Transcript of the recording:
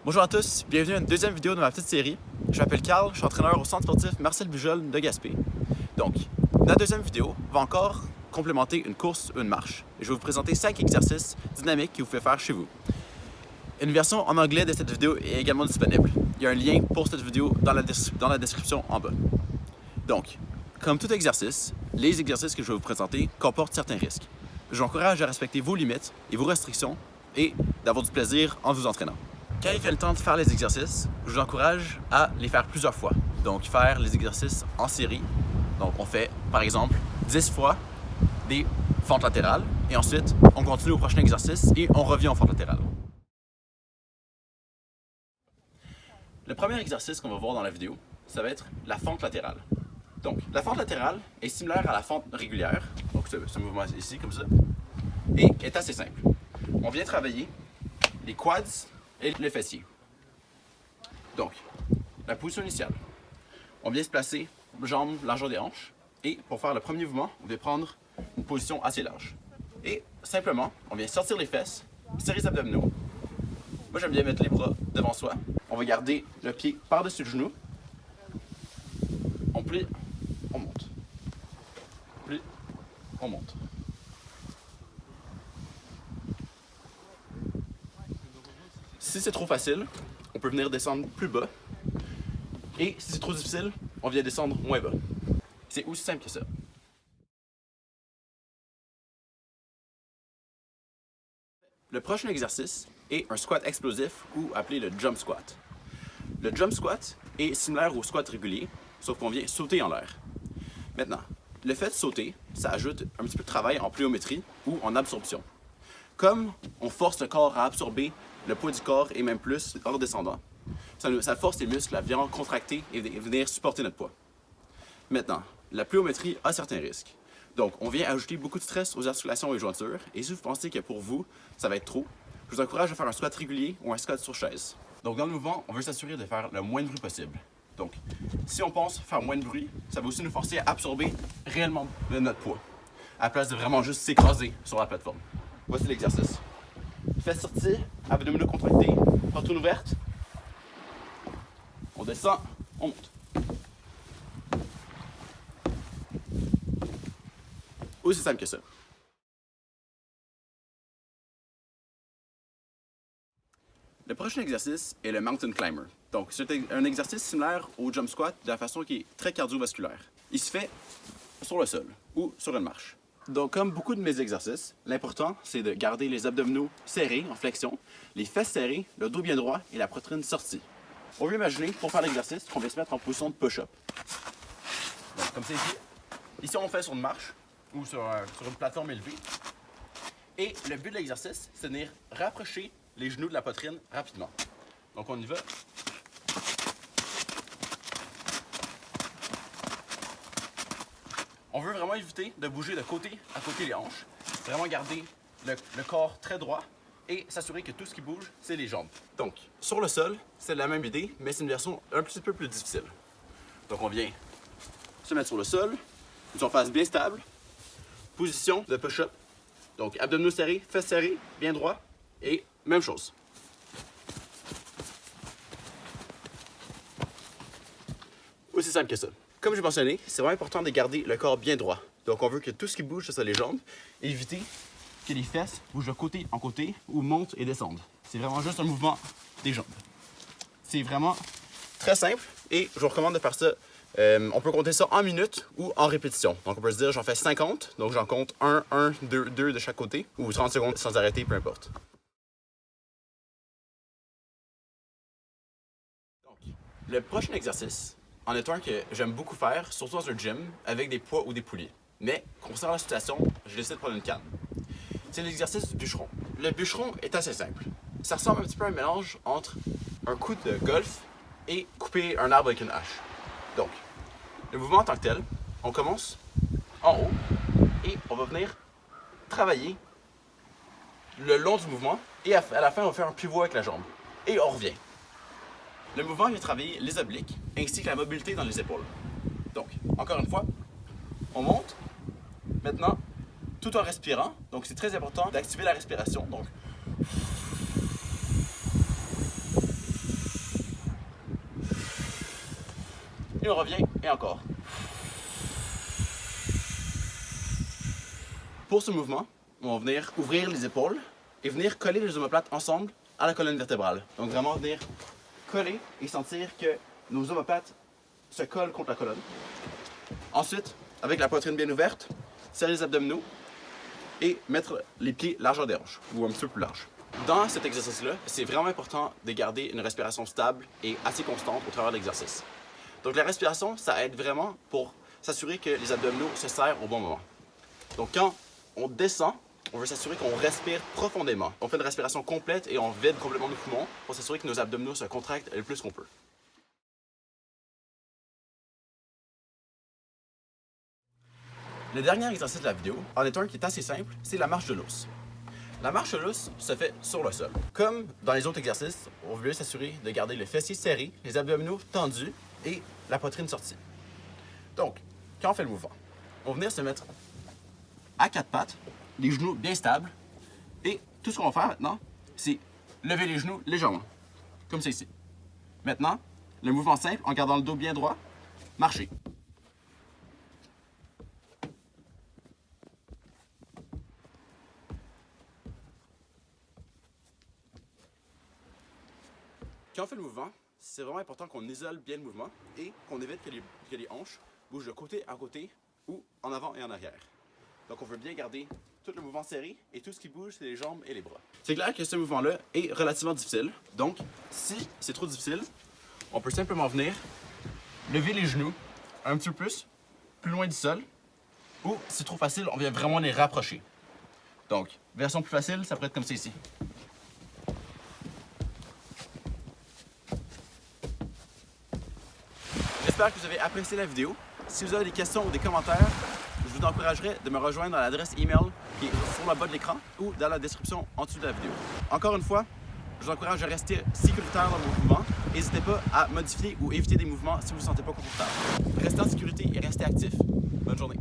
Bonjour à tous, bienvenue à une deuxième vidéo de ma petite série. Je m'appelle Carl, je suis entraîneur au centre sportif Marcel Bujold de Gaspé. Donc, la deuxième vidéo va encore complémenter une course ou une marche. Et je vais vous présenter 5 exercices dynamiques que vous pouvez faire chez vous. Une version en anglais de cette vidéo est également disponible. Il y a un lien pour cette vidéo dans la description en bas. Donc, comme tout exercice, les exercices que je vais vous présenter comportent certains risques. Je vous encourage à respecter vos limites et vos restrictions et d'avoir du plaisir en vous entraînant. Quand il fait le temps de faire les exercices, je vous encourage à les faire plusieurs fois. Donc, faire les exercices en série. Donc, on fait, par exemple, 10 fois des fentes latérales et ensuite, on continue au prochain exercice et on revient aux fentes latérales. Le premier exercice qu'on va voir dans la vidéo, ça va être la fente latérale. Donc, la fente latérale est similaire à la fente régulière, donc ce mouvement ici, comme ça, et est assez simple. On vient travailler les quads et le fessier. Donc, la position initiale. On vient se placer, jambes, largeur des hanches, et pour faire le premier mouvement, on vient prendre une position assez large. Et simplement, on vient sortir les fesses, serrer les abdominaux. Moi, j'aime bien mettre les bras devant soi. On va garder le pied par-dessus le genou. On plie, on monte. Plie, on monte. Si c'est trop facile, on peut venir descendre plus bas. Et si c'est trop difficile, on vient descendre moins bas. C'est aussi simple que ça. Le prochain exercice est un squat explosif ou appelé le jump squat. Le jump squat est similaire au squat régulier, sauf qu'on vient sauter en l'air. Maintenant, le fait de sauter, ça ajoute un petit peu de travail en pliométrie ou en absorption. Comme on force le corps à absorber le poids du corps et même plus en redescendant, ça force les muscles à bien contracter et venir supporter notre poids. Maintenant, la pliométrie a certains risques. Donc, on vient ajouter beaucoup de stress aux articulations et jointures, et si vous pensez que pour vous, ça va être trop, je vous encourage à faire un squat régulier ou un squat sur chaise. Donc, dans le mouvement, on veut s'assurer de faire le moins de bruit possible. Donc, si on pense faire moins de bruit, ça va aussi nous forcer à absorber réellement notre poids, à la place de vraiment juste s'écraser sur la plateforme. Voici l'exercice. Fesses sorties, abdominaux contractés, poitrine ouverte. On descend, on monte. Aussi simple que ça. Le prochain exercice est le mountain climber. Donc, c'est un exercice similaire au jump squat de la façon qui est très cardiovasculaire. Il se fait sur le sol ou sur une marche. Donc, comme beaucoup de mes exercices, l'important, c'est de garder les abdominaux serrés en flexion, les fesses serrées, le dos bien droit et la poitrine sortie. On veut imaginer, pour faire l'exercice, qu'on va se mettre en position de push-up. Donc, comme c'est ici. Ici, on fait sur une marche ou sur une plateforme élevée. Et le but de l'exercice, c'est de venir rapprocher les genoux de la poitrine rapidement. Donc, on y va. On veut vraiment éviter de bouger de côté à côté les hanches. Vraiment garder le corps très droit et s'assurer que tout ce qui bouge, c'est les jambes. Donc, sur le sol, c'est la même idée, mais c'est une version un petit peu plus difficile. Donc, on vient se mettre sur le sol, nous en face bien stable, position de push-up. Donc, abdominaux serrés, fesses serrées, bien droit, et même chose. Aussi simple que ça. Comme j'ai mentionné, c'est vraiment important de garder le corps bien droit. Donc, on veut que tout ce qui bouge, ce soit les jambes, et éviter que les fesses bougent de côté en côté ou montent et descendent. C'est vraiment juste un mouvement des jambes. C'est vraiment très simple et je vous recommande de faire ça. On peut compter ça en minutes ou en répétition. Donc, on peut se dire, j'en fais 50, donc j'en compte 1, 2 de chaque côté, ou 30 secondes sans arrêter, peu importe. Donc, le prochain exercice en est un que j'aime beaucoup faire, surtout dans un gym, avec des poids ou des poulies. Mais, concernant la situation, je décide de prendre une canne. C'est l'exercice du bûcheron. Le bûcheron est assez simple. Ça ressemble un petit peu à un mélange entre un coup de golf et couper un arbre avec une hache. Donc, le mouvement en tant que tel, on commence en haut et on va venir travailler le long du mouvement et à la fin, on va faire un pivot avec la jambe. Et on revient. Le mouvement vient travailler les obliques ainsi que la mobilité dans les épaules. Donc, encore une fois, on monte. Maintenant, tout en respirant. Donc, c'est très important d'activer la respiration. Donc, on revient et encore. Pour ce mouvement, on va venir ouvrir les épaules et venir coller les omoplates ensemble à la colonne vertébrale. Donc vraiment venir coller et sentir que nos omoplates se collent contre la colonne. Ensuite, avec la poitrine bien ouverte, serrer les abdominaux et mettre les pieds largeur des hanches, ou un petit peu plus large. Dans cet exercice-là, c'est vraiment important de garder une respiration stable et assez constante au travers de l'exercice. Donc la respiration, ça aide vraiment pour s'assurer que les abdominaux se serrent au bon moment. Donc quand on descend, on veut s'assurer qu'on respire profondément. On fait une respiration complète et on vide complètement nos poumons pour s'assurer que nos abdominaux se contractent le plus qu'on peut. Le dernier exercice de la vidéo en est un qui est assez simple, c'est la marche de l'os. La marche de l'os se fait sur le sol. Comme dans les autres exercices, on veut s'assurer de garder le fessier serré, les abdominaux tendus et la poitrine sortie. Donc, quand on fait le mouvement, on va venir se mettre à quatre pattes, les genoux bien stables, et tout ce qu'on va faire maintenant, c'est lever les genoux légèrement, comme c'est ici. Maintenant, le mouvement simple, en gardant le dos bien droit, marcher. Quand on fait le mouvement, c'est vraiment important qu'on isole bien le mouvement et qu'on évite que les hanches bougent de côté à côté ou en avant et en arrière. Donc on veut bien garder tout le mouvement serré et tout ce qui bouge, c'est les jambes et les bras. C'est clair que ce mouvement-là est relativement difficile. Donc, si c'est trop difficile, on peut simplement venir lever les genoux un petit peu plus loin du sol. Ou, si c'est trop facile, on vient vraiment les rapprocher. Donc, version plus facile, ça pourrait être comme ça ici. J'espère que vous avez apprécié la vidéo. Si vous avez des questions ou des commentaires, je vous encouragerais de me rejoindre à l'adresse email qui est sur le bas de l'écran ou dans la description en dessous de la vidéo. Encore une fois, je vous encourage à rester sécuritaire dans vos mouvements. N'hésitez pas à modifier ou éviter des mouvements si vous ne vous sentez pas confortable. Restez en sécurité et restez actif. Bonne journée.